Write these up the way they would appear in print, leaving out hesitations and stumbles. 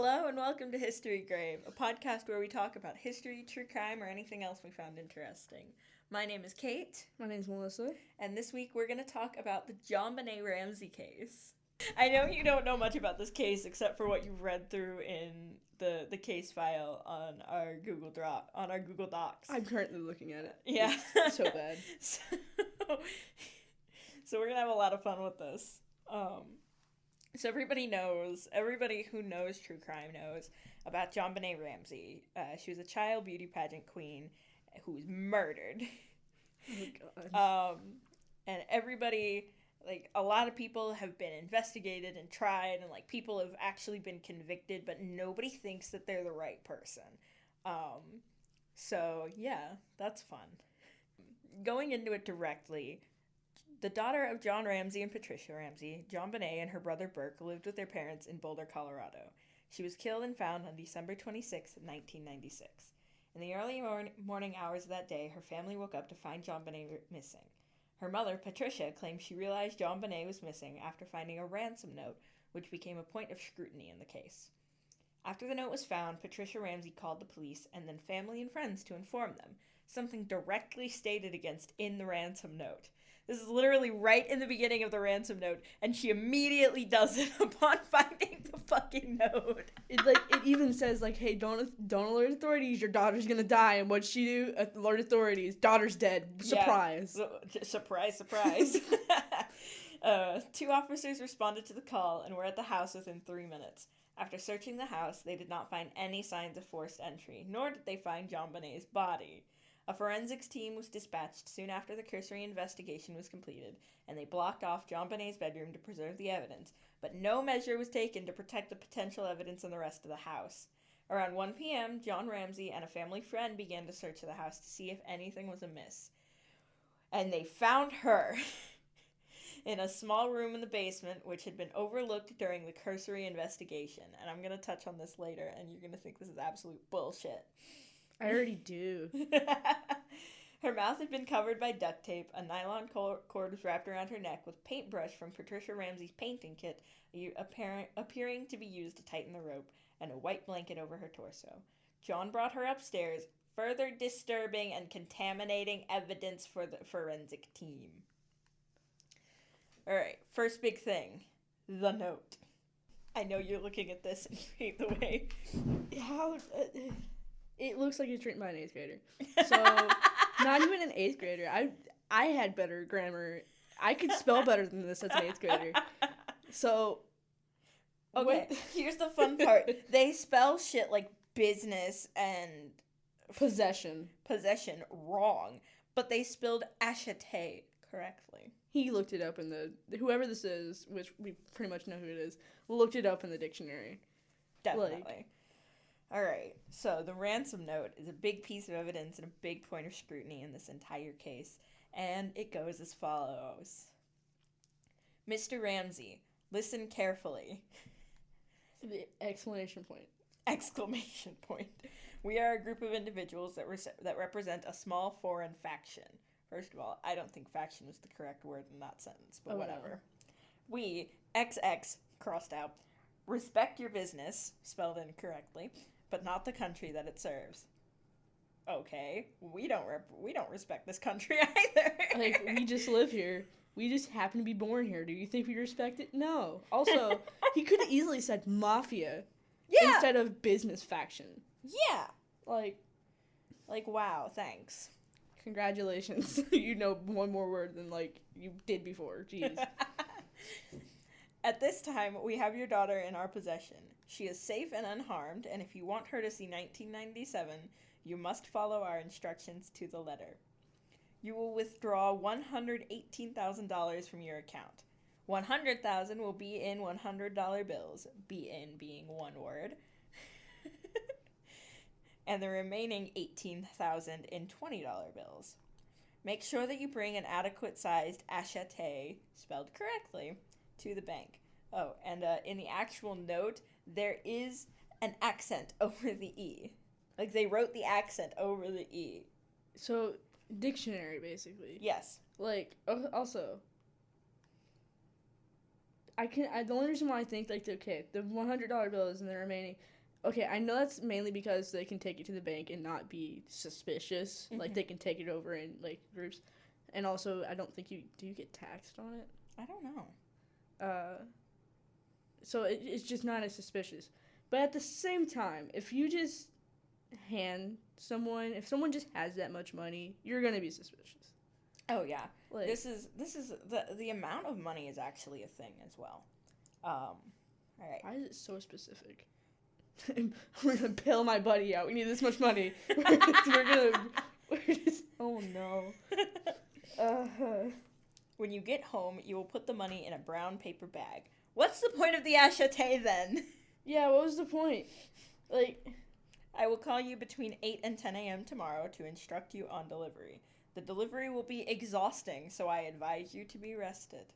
Hello and welcome to HistoryGrave, a podcast where we talk about history, true crime, or anything else we found interesting. My name is Kate. My name is Melissa. And this week we're going to talk about the JonBenet Ramsay case. I know you don't know much about this case except for what you've read through in the case file on our Google Docs. I'm currently looking at it. Yeah. It's so bad. So we're going to have a lot of fun with this. So everybody who knows true crime knows about JonBenet Ramsay. She was a child beauty pageant queen who was murdered. Oh, God. And everybody, a lot of people have been investigated and tried, and, people have actually been convicted, but nobody thinks that they're the right person. So, yeah, that's fun. Going into it directly, the daughter of John Ramsay and Patricia Ramsay, JonBenet and her brother Burke lived with their parents in Boulder, Colorado. She was killed and found on December 26, 1996. In the early morning hours of that day, her family woke up to find JonBenet missing. Her mother, Patricia, claimed she realized JonBenet was missing after finding a ransom note, which became a point of scrutiny in the case. After the note was found, Patricia Ramsay called the police and then family and friends to inform them, something directly stated against in the ransom note. This is literally right in the beginning of the ransom note, and she immediately does it upon finding the fucking note. It even says, hey, don't alert authorities, your daughter's gonna die. And what'd she do? Alert authorities, daughter's dead. Surprise. Yeah. Surprise. 2 officers responded to the call and were at the house within 3 minutes. After searching the house, they did not find any signs of forced entry, nor did they find JonBenet's body. A forensics team was dispatched soon after the cursory investigation was completed, and they blocked off JonBenet's bedroom to preserve the evidence, but no measure was taken to protect the potential evidence in the rest of the house. Around 1 p.m., John Ramsay and a family friend began to search the house to see if anything was amiss. And they found her in a small room in the basement, which had been overlooked during the cursory investigation. And I'm going to touch on this later, and you're going to think this is absolute bullshit. I already do. Her mouth had been covered by duct tape, a nylon cord was wrapped around her neck with paintbrush from Patricia Ramsay's painting kit appearing to be used to tighten the rope, and a white blanket over her torso. John brought her upstairs, further disturbing and contaminating evidence for the forensic team. Alright, first big thing, the note. I know you're looking at this and you hate the way... It looks like it's written by an 8th grader. So, not even an 8th grader. I had better grammar. I could spell better than this as an 8th grader. So, okay, here's the fun part. They spell shit like business and... Possession wrong, but they spelled achete correctly. He looked it up in whoever this is, which we pretty much know who it is, looked it up in the dictionary. Definitely. Alright, so the ransom note is a big piece of evidence and a big point of scrutiny in this entire case, and it goes as follows. Mr. Ramsay, listen carefully. The exclamation point. Exclamation point. We are a group of individuals that represent a small foreign faction. First of all, I don't think faction is the correct word in that sentence, but whatever. No. We, XX, crossed out, respect your business, spelled incorrectly, but not the country that it serves. Okay, we don't respect this country either. We just live here. We just happen to be born here. Do you think we respect it? No. Also, he could have easily said mafia instead of business faction. Yeah. Wow, thanks. Congratulations. You know one more word than, you did before. Jeez. At this time, we have your daughter in our possession. She is safe and unharmed, and if you want her to see 1997, you must follow our instructions to the letter. You will withdraw $118,000 from your account. $100,000 will be in $100 bills, be in being one word, and the remaining $18,000 in $20 bills. Make sure that you bring an adequate-sized achete, spelled correctly, to the bank. Oh, and in the actual note, there is an accent over the E. They wrote the accent over the E. So, dictionary, basically. Yes. Also, the only reason why I think, the $100 bills and the remaining, Okay, I know that's mainly because they can take it to the bank and not be suspicious. Mm-hmm. Like, they can take it over in, like, groups. And also, I don't think you get taxed on it? I don't know. So it's just not as suspicious. But at the same time, if you just if someone just has that much money, you're going to be suspicious. Oh, yeah. Like, This is the amount of money is actually a thing as well. All right. Why is it so specific? We're gonna bail my buddy out. We need this much money. Oh no. When you get home, you will put the money in a brown paper bag. What's the point of the acheté then? Yeah, what was the point? Like, I will call you between 8 and 10 a.m. tomorrow to instruct you on delivery. The delivery will be exhausting, so I advise you to be rested.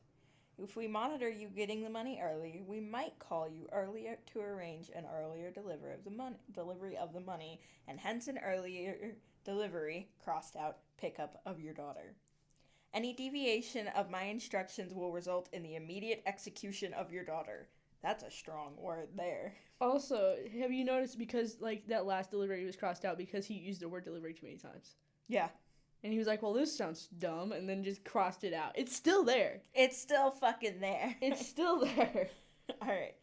If we monitor you getting the money early, we might call you earlier to arrange an earlier delivery of the money, and hence an earlier delivery, crossed out, pickup of your daughter. Any deviation of my instructions will result in the immediate execution of your daughter. That's a strong word there. also, have you noticed because, like, that last delivery was crossed out because he used the word delivery too many times? Yeah. And he was like, well, this sounds dumb, and then just crossed it out. It's still there. It's still fucking there. It's still there. All right.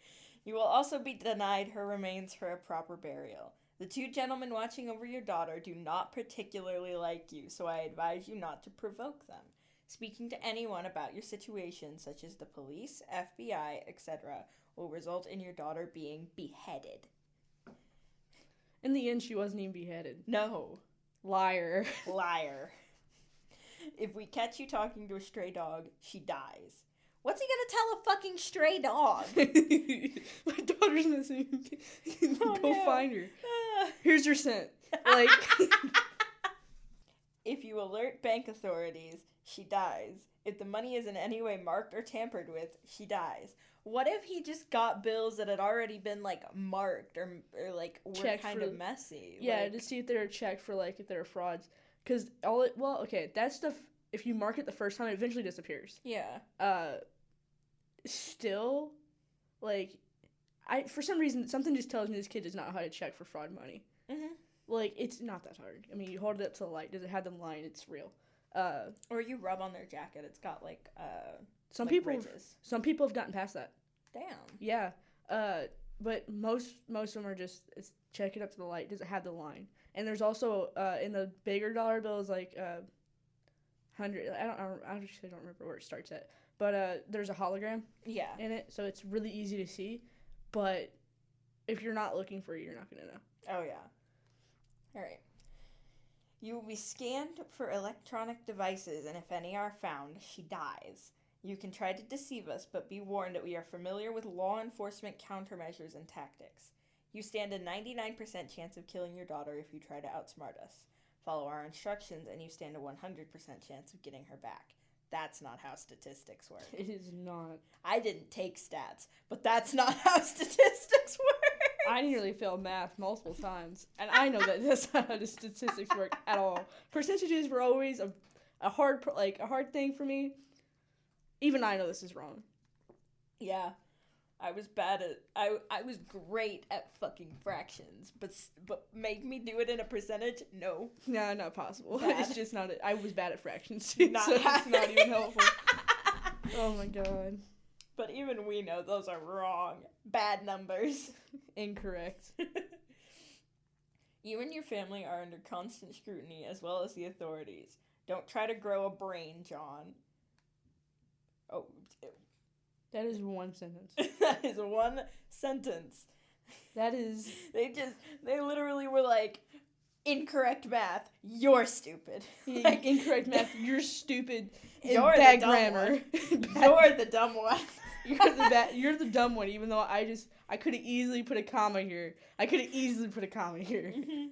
You will also be denied her remains for a proper burial. The two gentlemen watching over your daughter do not particularly like you, so I advise you not to provoke them. Speaking to anyone about your situation, such as the police, FBI, etc., will result in your daughter being beheaded. In the end, she wasn't even beheaded. No. Liar. Liar. If we catch you talking to a stray dog, she dies. What's he gonna tell a fucking stray dog? My daughter's missing. Oh, Go no. find her. Here's your scent. Like, if you alert bank authorities, she dies. If the money is in any way marked or tampered with, she dies. What if he just got bills that had already been, like, marked or like, were Checked kind for- of messy? yeah, like, to see if they're checked for, like, if they're frauds. Because that stuff, if you mark it the first time, it eventually disappears. Yeah. Still, like, for some reason, something just tells me this kid does not know how to check for fraud money. Mm-hmm. Like, it's not that hard. I mean, you hold it up to the light. Does it have the line? It's real. Or you rub on their jacket. It's got, like, some like people ridges. Some people have gotten past that. Damn. Yeah. But most of them are just check it up to the light. Does it have the line? And there's also in the bigger dollar bills, like 100. I actually don't remember where it starts at. But there's a hologram Yeah. in it, so it's really easy to see. But if you're not looking for it, you're not gonna know. Oh, yeah. All right. You will be scanned for electronic devices, and if any are found, she dies. You can try to deceive us, but be warned that we are familiar with law enforcement countermeasures and tactics. You stand a 99% chance of killing your daughter if you try to outsmart us. Follow our instructions, and you stand a 100% chance of getting her back. That's not how statistics work. It is not. I didn't take stats, but that's not how statistics work. I nearly failed math multiple times, and I know that that's not how the statistics work at all. Percentages were always a hard thing for me. Even I know this is wrong. Yeah, I was bad at. I was great at fucking fractions, but make me do it in a percentage? No. No, not possible. Bad. It's just not. I was bad at fractions too, Not so it's bad. not even helpful. Oh my god. But even we know those are wrong. Bad numbers. Incorrect. You and your family are under constant scrutiny, as well as the authorities. Don't try to grow a brain, John. Oh, That is one sentence. that is one sentence. That is. They literally were like, incorrect math, you're stupid. Like, Incorrect math. You're stupid. And You're the bad dumb grammar. You're the dumb one. You're the dumb one. Even though I could have easily put a comma here. Mm-hmm.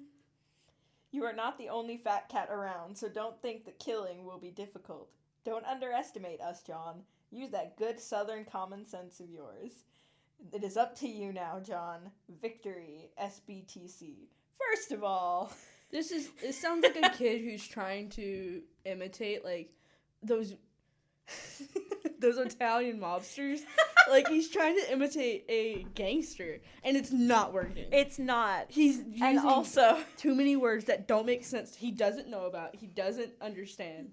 You are not the only fat cat around, so don't think that killing will be difficult. Don't underestimate us, John. Use that good southern common sense of yours. It is up to you now, John. Victory, SBTC. First of all... It sounds like a kid who's trying to imitate, like, those Italian mobsters Like, he's trying to imitate a gangster, and it's not working. It's not. He's And using also too many words that don't make sense. He doesn't know about. He doesn't understand.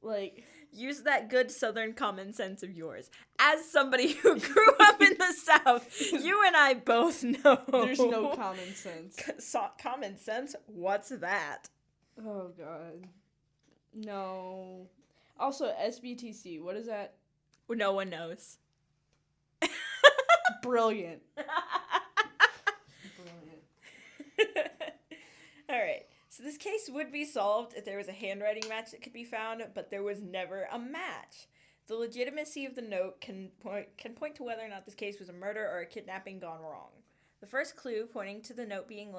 Like, use that good Southern common sense of yours. As somebody who grew up in the South, you and I both know. there's no common sense. Common sense? What's that? Oh, God. No. Also, SBTC, what is that? No one knows. Brilliant. All right. So this case would be solved if there was a handwriting match that could be found, but there was never a match. The legitimacy of the note can point to whether or not this case was a murder or a kidnapping gone wrong. The first clue pointing to the note being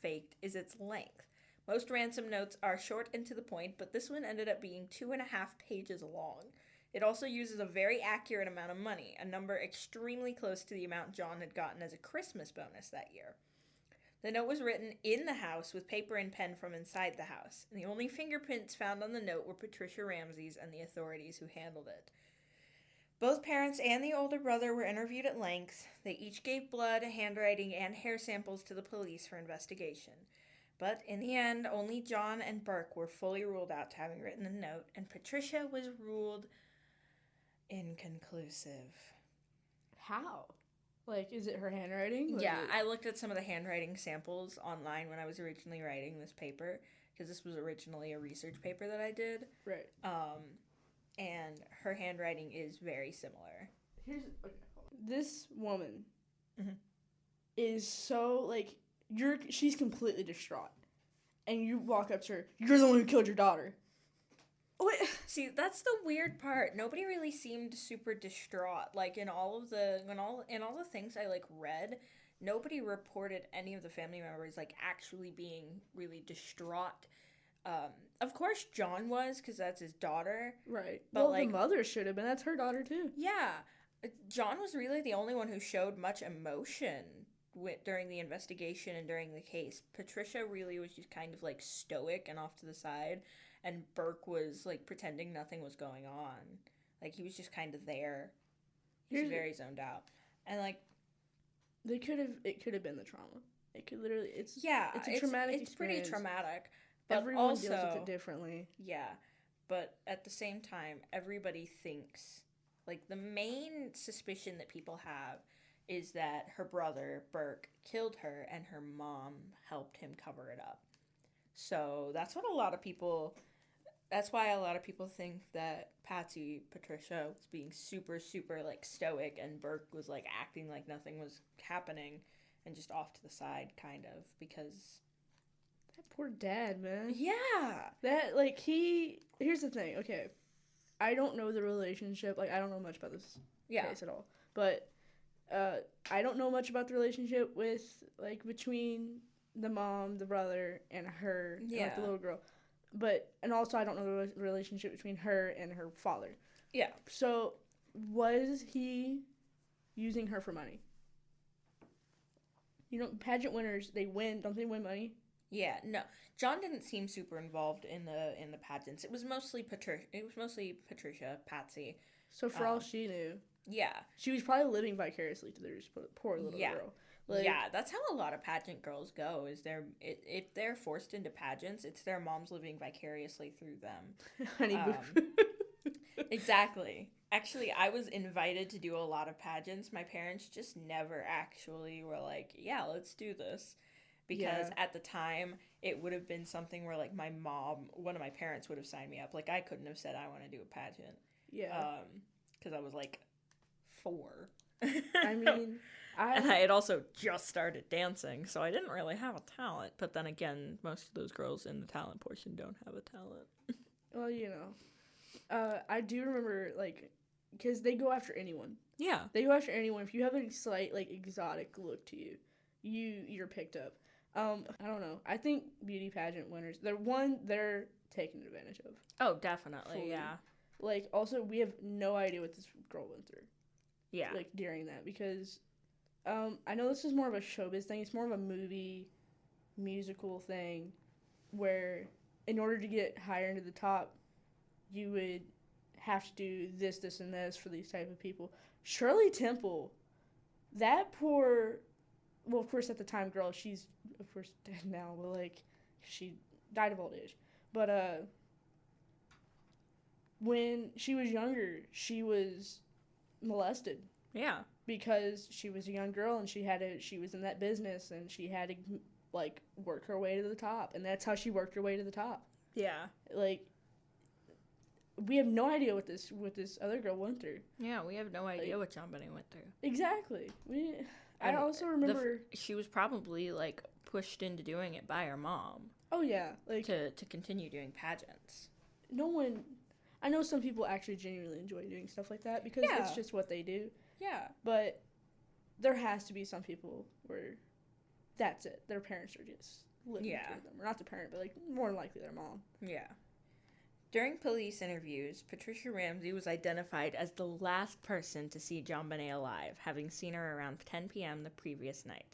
faked is its length. Most ransom notes are short and to the point, but this one ended up being 2.5 pages long. It also uses a very accurate amount of money, a number extremely close to the amount John had gotten as a Christmas bonus that year. The note was written in the house with paper and pen from inside the house, and the only fingerprints found on the note were Patricia Ramsey's and the authorities who handled it. Both parents and the older brother were interviewed at length. They each gave blood, handwriting, and hair samples to the police for investigation. But in the end, only John and Burke were fully ruled out to having written the note, and Patricia was ruled inconclusive. How? Like, is it her handwriting? Like, Yeah, I looked at some of the handwriting samples online when I was originally writing this paper, because this was originally a research paper that I did. Right. And her handwriting is very similar. This woman is so, like, she's completely distraught. And you walk up to her, you're the one who killed your daughter. What? See, that's the weird part. Nobody really seemed super distraught. Like, in all the things I, like, read, nobody reported any of the family members, like, actually being really distraught. Of course John was, because that's his daughter. Right. But, well, like, the mother should have been. That's her daughter, too. Yeah. John was really the only one who showed much emotion during the investigation and during the case. Patricia really was just kind of, like, stoic and off to the side. And Burke was, like, pretending nothing was going on. Like, he was just kind of there. He was very zoned out. And, like... It could have been the trauma. It could literally... It's a traumatic experience. It's pretty traumatic. But everyone also, deals with it differently. Yeah. But at the same time, everybody thinks... Like, the main suspicion that people have is that her brother, Burke, killed her and her mom helped him cover it up. So that's why a lot of people think that Patricia was being super, super, like, stoic, and Burke was, like, acting like nothing was happening and just off to the side, kind of, because... That poor dad, man. Yeah! That, like, here's the thing, okay. I don't know the relationship, like, I don't know much about this case at all, but I don't know much about the relationship with, like, between the mom, the brother, and her, and, like, the little girl. And also I don't know the relationship between her and her father. Yeah. So, was he using her for money? You know, pageant winners, they win. Don't they win money? Yeah, no. John didn't seem super involved in the pageants. It was mostly Patricia, Patsy. So for all she knew. Yeah. She was probably living vicariously through this poor little girl. Like, yeah, that's how a lot of pageant girls go. If they're forced into pageants, it's their moms living vicariously through them. Honey boo. Exactly. Actually, I was invited to do a lot of pageants. My parents just never actually were like, yeah, let's do this. Because at the time, it would have been something where, like, one of my parents would have signed me up. Like, I couldn't have said I want to do a pageant. Yeah. Because I was, like, 4. I mean... And I had also just started dancing, so I didn't really have a talent. But then again, most of those girls in the talent portion don't have a talent. Well, you know. I do remember, like, because they go after anyone. Yeah. They go after anyone. If you have a slight, like, exotic look to you, you're picked up. I don't know. I think beauty pageant winners, they're taken advantage of. Oh, definitely, fully. yeah. Like, also, we have no idea what this girl went through. Yeah. Like, during that, because... I know this is more of a showbiz thing. It's more of a musical thing, where in order to get higher into the top, you would have to do this, this, and this for these type of people. Shirley Temple, that poor, well, of course, at the time, girl, she's, of course, dead now, but, like, she died of old age. But, when she was younger, she was molested. Yeah. Because she was a young girl and she was in that business and she had to, like, work her way to the top. And that's how she worked her way to the top. Yeah. Like, we have no idea what this other girl went through. Yeah, we have no idea what JonBenet went through. Exactly. I also remember... she was probably, like, pushed into doing it by her mom. Oh, yeah. Like, to continue doing pageants. No one... I know some people actually genuinely enjoy doing stuff like that because it's just what they do. Yeah. But there has to be some people where that's it. Their parents are just living through them. Or not the parent, but, like, more than likely their mom. Yeah. During police interviews, Patricia Ramsay was identified as the last person to see JonBenet alive, having seen her around 10 p.m. the previous night.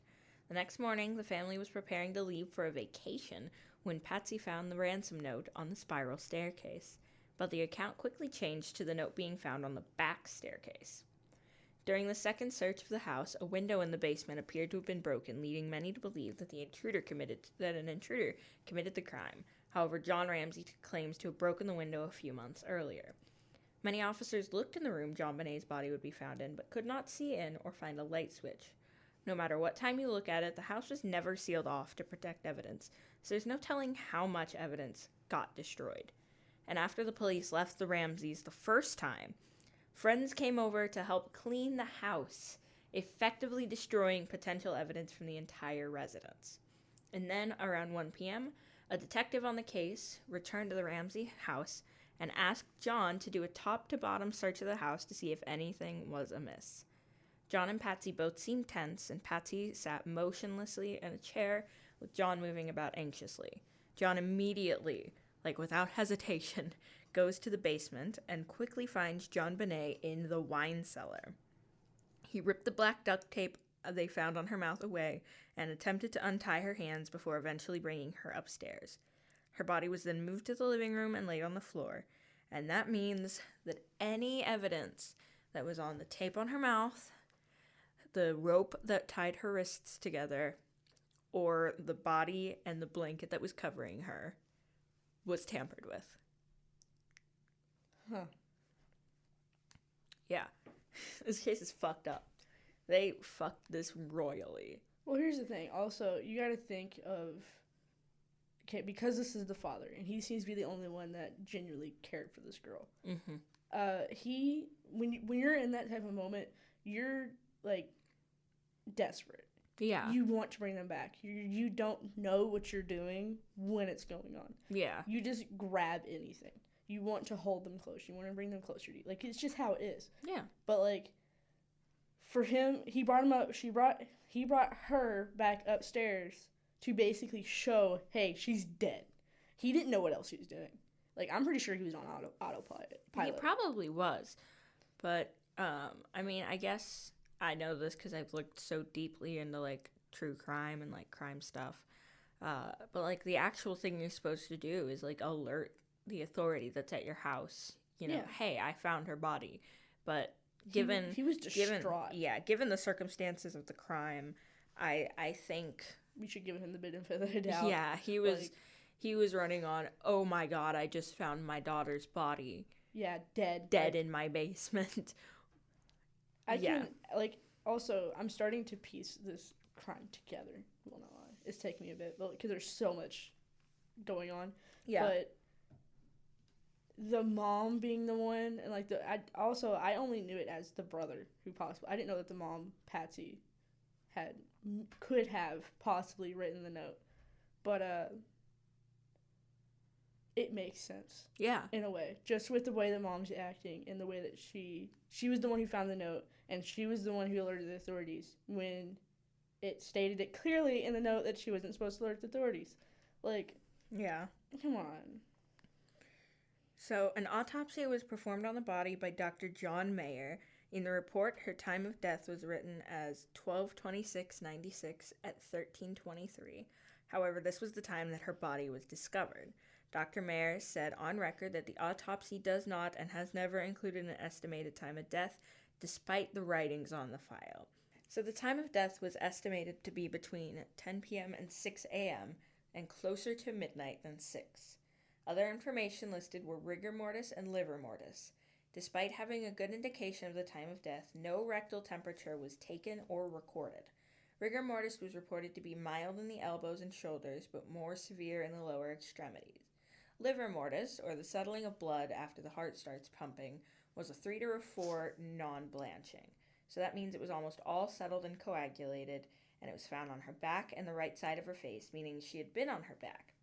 The next morning, the family was preparing to leave for a vacation when Patsy found the ransom note on the spiral staircase. But the account quickly changed to the note being found on the back staircase. During the second search of the house, a window in the basement appeared to have been broken, leading many to believe that an intruder committed the crime. However, John Ramsay claims to have broken the window a few months earlier. Many officers looked in the room JonBenet's body would be found in, but could not see in or find a light switch. No matter what time you look at it, the house was never sealed off to protect evidence, so there's no telling how much evidence got destroyed. And after the police left the Ramsays the first time, friends came over to help clean the house, effectively destroying potential evidence from the entire residence. And then, around 1 p.m., a detective on the case returned to the Ramsay house and asked John to do a top-to-bottom search of the house to see if anything was amiss. John and Patsy both seemed tense, and Patsy sat motionlessly in a chair with John moving about anxiously. John immediately, like without hesitation, goes to the basement and quickly finds JonBenet in the wine cellar. He ripped the black duct tape they found on her mouth away and attempted to untie her hands before eventually bringing her upstairs. Her body was then moved to the living room and laid on the floor, and that means that any evidence that was on the tape on her mouth, the rope that tied her wrists together, or the body and the blanket that was covering her was tampered with. Huh. Yeah. This case is fucked up. They fucked this royally. Well, here's the thing. Also, you gotta think of... Okay, because this is the father, and he seems to be the only one that genuinely cared for this girl. Mm-hmm. When you're in that type of moment, you're, like, desperate. Yeah. You want to bring them back. You don't know what you're doing when it's going on. Yeah. You just grab anything. You want to hold them close. You want to bring them closer to you. Like, it's just how it is. Yeah. But, like, for him, he brought him up. He brought her back upstairs to basically show, hey, she's dead. He didn't know what else he was doing. Like, I'm pretty sure he was on autopilot. He probably was. But, I mean, I guess I know this because I've looked so deeply into, like, true crime and, like, crime stuff. But, like, the actual thing you're supposed to do is, like, alert the authority that's at your house. You know, hey, I found her body. But given... He was distraught. Given the circumstances of the crime, I think... We should give him the benefit of the doubt. Yeah, he was running on, oh my god, I just found my daughter's body. Yeah, dead. Dead in my basement. Also, I'm starting to piece this crime together. Well, not lie. It's taking me a bit, because there's so much going on. Yeah. But the mom being the one, and, like, I only knew it as the brother who possibly, I didn't know that the mom, Patsy, could have possibly written the note. But, it makes sense. Yeah. In a way. Just with the way the mom's acting and the way that she was the one who found the note, and she was the one who alerted the authorities when it stated it clearly in the note that she wasn't supposed to alert the authorities. Like, yeah. Come on. So, an autopsy was performed on the body by Dr. John Mayer. In the report, her time of death was written as 12/26/96 at 13:23. However, this was the time that her body was discovered. Dr. Mayer said on record that the autopsy does not and has never included an estimated time of death, despite the writings on the file. So the time of death was estimated to be between 10 p.m. and 6 a.m., and closer to midnight than 6. Other information listed were rigor mortis and liver mortis. Despite having a good indication of the time of death, no rectal temperature was taken or recorded. Rigor mortis was reported to be mild in the elbows and shoulders, but more severe in the lower extremities. Liver mortis, or the settling of blood after the heart starts pumping, was a 3 to a 4 non-blanching. So that means it was almost all settled and coagulated, and it was found on her back and the right side of her face, meaning she had been on her back.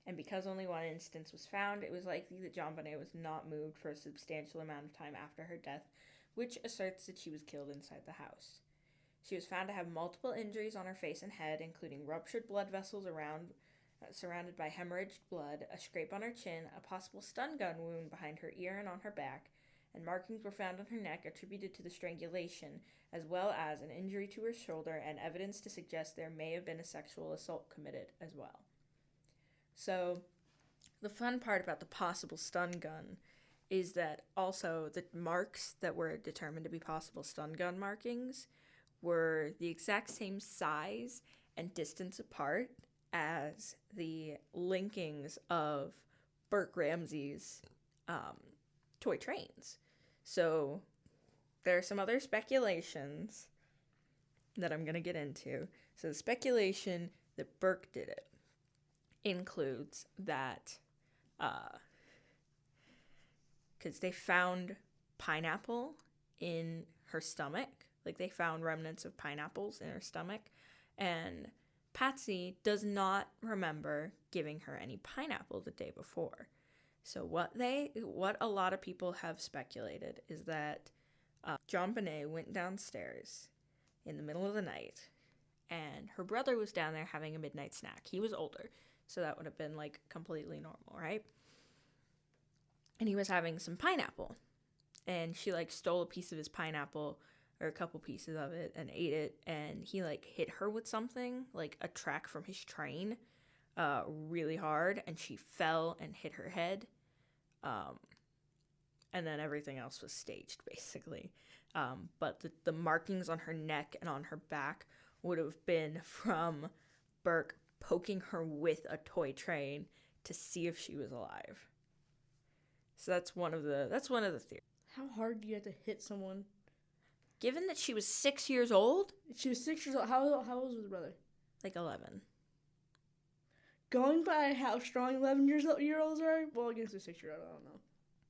And because only one instance was found, it was likely that JonBenet was not moved for a substantial amount of time after her death, which asserts that she was killed inside the house. She was found to have multiple injuries on her face and head, including ruptured blood vessels surrounded by hemorrhaged blood, a scrape on her chin, a possible stun gun wound behind her ear and on her back, and markings were found on her neck attributed to the strangulation, as well as an injury to her shoulder and evidence to suggest there may have been a sexual assault committed as well. So, the fun part about the possible stun gun is that also the marks that were determined to be possible stun gun markings were the exact same size and distance apart as the linkings of Burke Ramsey's toy trains. So there are some other speculations that I'm going to get into. So the speculation that Burke did it includes that because they found pineapple in her stomach. Like, they found remnants of pineapples in her stomach, and Patsy does not remember giving her any pineapple the day before. So what a lot of people have speculated is that JonBenet went downstairs in the middle of the night, and her brother was down there having a midnight snack. He was older, so that would have been, like, completely normal, right? And he was having some pineapple, and she, like, stole a piece of his pineapple, or a couple pieces of it, and ate it, and he, like, hit her with something, like a track from his train, really hard, and she fell and hit her head, and then everything else was staged, basically. But the markings on her neck and on her back would have been from Burke poking her with a toy train to see if she was alive. So that's one of the theories. How hard do you have to hit someone? Given that she was 6 years old? She was 6 years old. How old was her brother? Like 11. Going by how strong 11-year-olds are, well, against a 6-year-old, I don't know.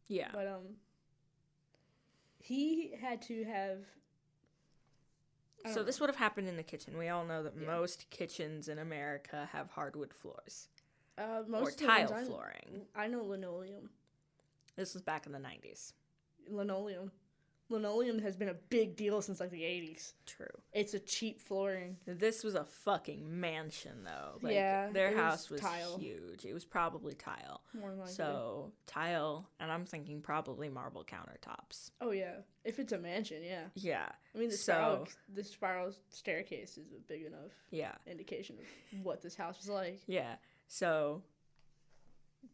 Yeah. But, he had to have... So this would have happened in the kitchen. We all know that most kitchens in America have hardwood floors. Most or tile flooring. I know linoleum. This was back in the 90s. Linoleum has been a big deal since, like, the 80s. True. It's a cheap flooring. This was a fucking mansion, though. Like, yeah. Their house was tile. huge. It was probably tile. More than likely. So, tile, and I'm thinking probably marble countertops. Oh, yeah. If it's a mansion, yeah. Yeah. I mean, the spiral staircase is a big enough indication of what this house was like. Yeah. So,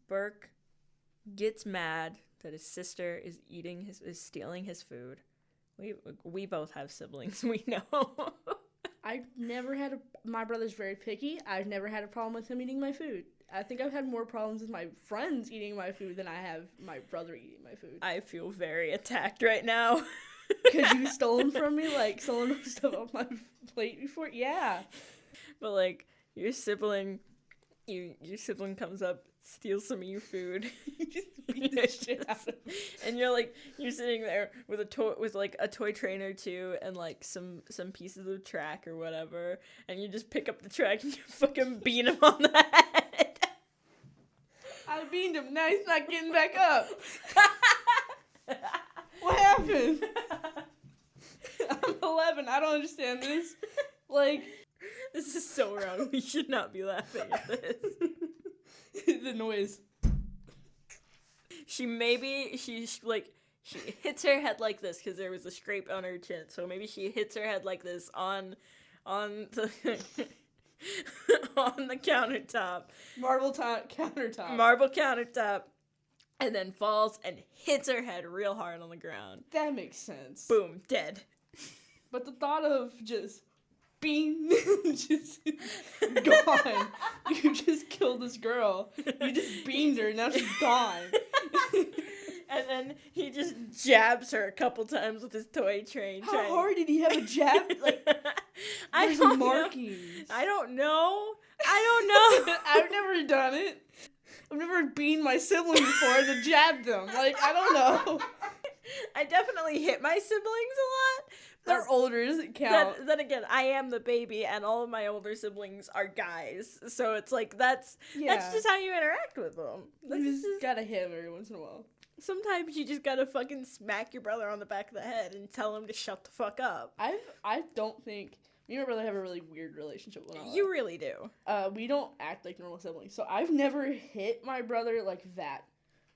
Burke gets mad that his sister is stealing his food. We both have siblings, we know. I've never had my brother's very picky. I've never had a problem with him eating my food. I think I've had more problems with my friends eating my food than I have my brother eating my food. I feel very attacked right now. Because you've stolen from me, like, stolen stuff off my plate before? Yeah. But, like, your sibling comes up, steals some of your food. You just beat the shit out of him. And you're sitting there with a toy train or two and, like, some pieces of track or whatever, and you just pick up the track and you fucking beat him on the head. I beamed him. Now he's not getting back up. What happened? I'm 11. I don't understand this. Like, this is so wrong. We should not be laughing at this. The noise. She hits her head like this because there was a scrape on her chin. So maybe she hits her head like this on the on the countertop. Marble countertop. Marble countertop. And then falls and hits her head real hard on the ground. That makes sense. Boom, dead. But the thought of just being just gone. You just killed this girl. You just beamed her, now she's gone. And then he just jabs her a couple times with his toy train. How hard did he have a jab? Like, I don't markings. Know. I don't know. I've never done it. I've never beamed my sibling before and then jabbed them. Like, I don't know. I definitely hit my siblings a lot. They're older, doesn't count. Then again, I am the baby, and all of my older siblings are guys. So it's like, that's just how you interact with them. You just gotta hit him every once in a while. Sometimes you just gotta fucking smack your brother on the back of the head and tell him to shut the fuck up. I don't think... Me and my brother have a really weird relationship with You really do. We don't act like normal siblings. So I've never hit my brother like that.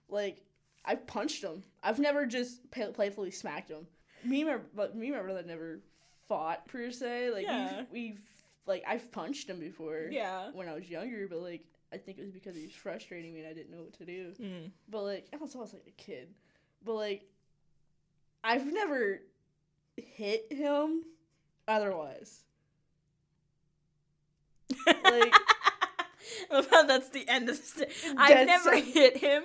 Like, I've punched him. I've never just playfully smacked him. Me and my brother never fought, per se. Like, we've I've punched him before. Yeah. When I was younger, but, like, I think it was because he was frustrating me and I didn't know what to do. Mm. But, like, I was like a kid. But, like, I've never hit him otherwise. Like, that's the end of the I've never hit him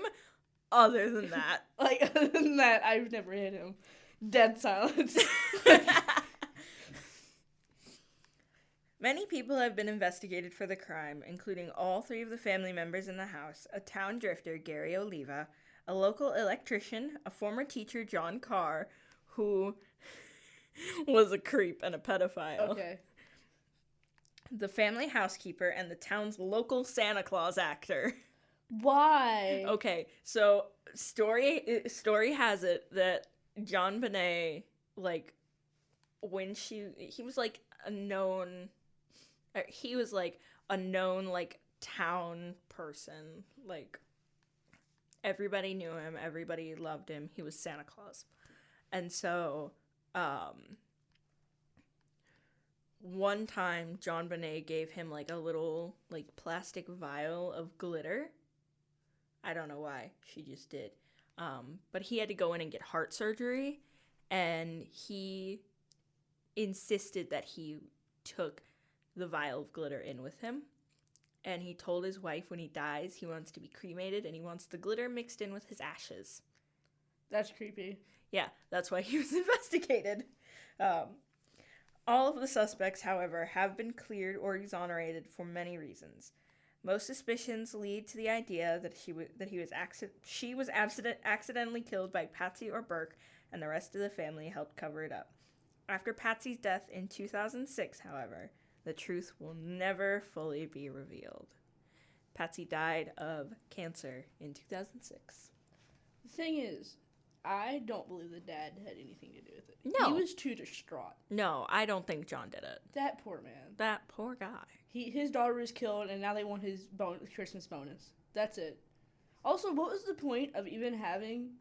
other than that. Like, other than that, I've never hit him. Dead silence. Many people have been investigated for the crime, including all 3 of the family members in the house, a town drifter, Gary Oliva, a local electrician, a former teacher, John Carr, who was a creep and a pedophile. Okay. The family housekeeper, and the town's local Santa Claus actor. Why? Okay, so story has it that JonBenet, like, when he was like a known town person. Like, everybody knew him, everybody loved him. He was Santa Claus. And so, one time JonBenet gave him like a little like plastic vial of glitter. I don't know why, she just did. But he had to go in and get heart surgery, and he insisted that he took the vial of glitter in with him. And he told his wife when he dies he wants to be cremated and he wants the glitter mixed in with his ashes. That's creepy. Yeah, that's why he was investigated. All of the suspects, however, have been cleared or exonerated for many reasons. Most suspicions lead to the idea that she was accidentally killed by Patsy or Burke, and the rest of the family helped cover it up. After Patsy's death in 2006, however, the truth will never fully be revealed. Patsy died of cancer in 2006. The thing is, I don't believe the dad had anything to do with it. No. He was too distraught. No, I don't think John did it. That poor man. That poor guy. His daughter was killed, and now they want his Christmas bonus. That's it. Also, what was the point of even having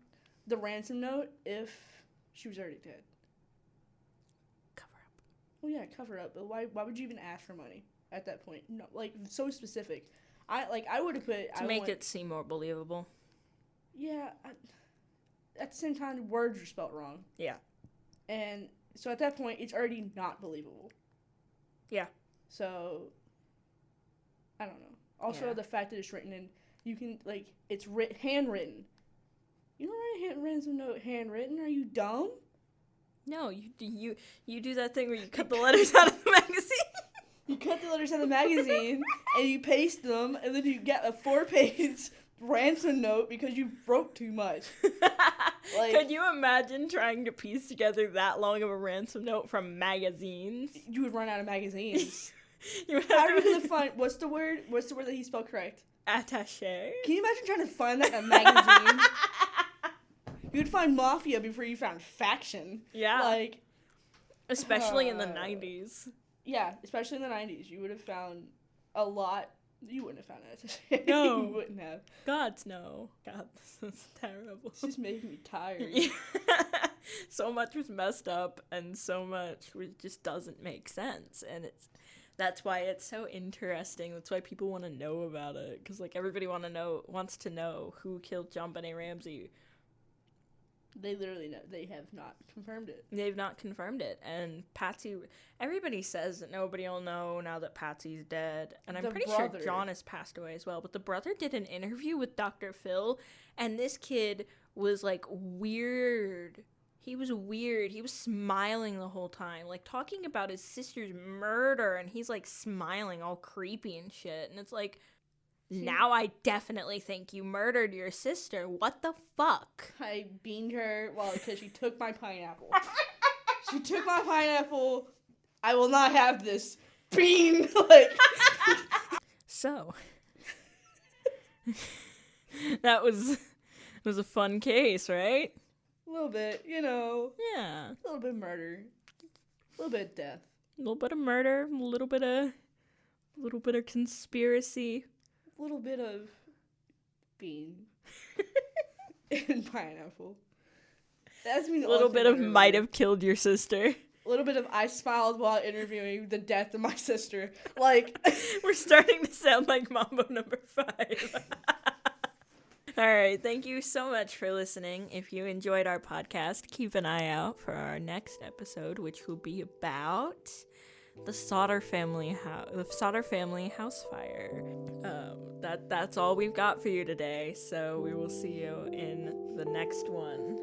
the ransom note if she was already dead? Cover up. Well, yeah, cover up. But why would you even ask for money at that point? No, like, so specific. I would have put... To make it seem more believable. Yeah, at the same time, the words are spelled wrong. Yeah. And so at that point, it's already not believable. Yeah. So, I don't know. Also, the fact that it's written in, you can, like, it's handwritten. You don't write a ransom note handwritten. Are you dumb? No, you do that thing where you cut the letters out of the magazine. You cut the letters out of the magazine, and you paste them, and then you get a 4-page ransom note because you wrote too much. Like, could you imagine trying to piece together that long of a ransom note from magazines? You would run out of magazines. How are you gonna find what's the word that he spelled correct? Attaché. Can you imagine trying to find that in a magazine? You'd find mafia before you found faction. Yeah. Like, especially in the 90s. Yeah, especially in the 90s. You would have found a lot. You wouldn't have found that. No. You wouldn't have. God's no. God, this is terrible. It's just making me tired. So much was messed up, and so much just doesn't make sense. And That's why it's so interesting. That's why people want to know about it. Because, like, everybody wants to know who killed JonBenet Ramsay. They literally know. They have not confirmed it. They've not confirmed it. And Patsy, everybody says that nobody will know now that Patsy's dead. And I'm pretty sure John has passed away as well. But the brother did an interview with Dr. Phil. And this kid was, like, weird. He was weird. He was smiling the whole time. Like, talking about his sister's murder. And he's, like, smiling all creepy and shit. And it's like... Now I definitely think you murdered your sister. What the fuck? I beaned her, because she took my pineapple. She took my pineapple. I will not have this. Bean! So. That was a fun case, right? A little bit, Yeah. A little bit of murder. A little bit of death. A little bit of murder. A little bit of conspiracy. Little bit of bean and pineapple. That's me. A little bit of might have killed your sister. A little bit of I smiled while interviewing the death of my sister. Like we're starting to sound like Mambo number 5. All right, thank you so much for listening. If you enjoyed our podcast, keep an eye out for our next episode, which will be about the Sodder Family House Fire. That's all we've got for you today. So we will see you in the next one.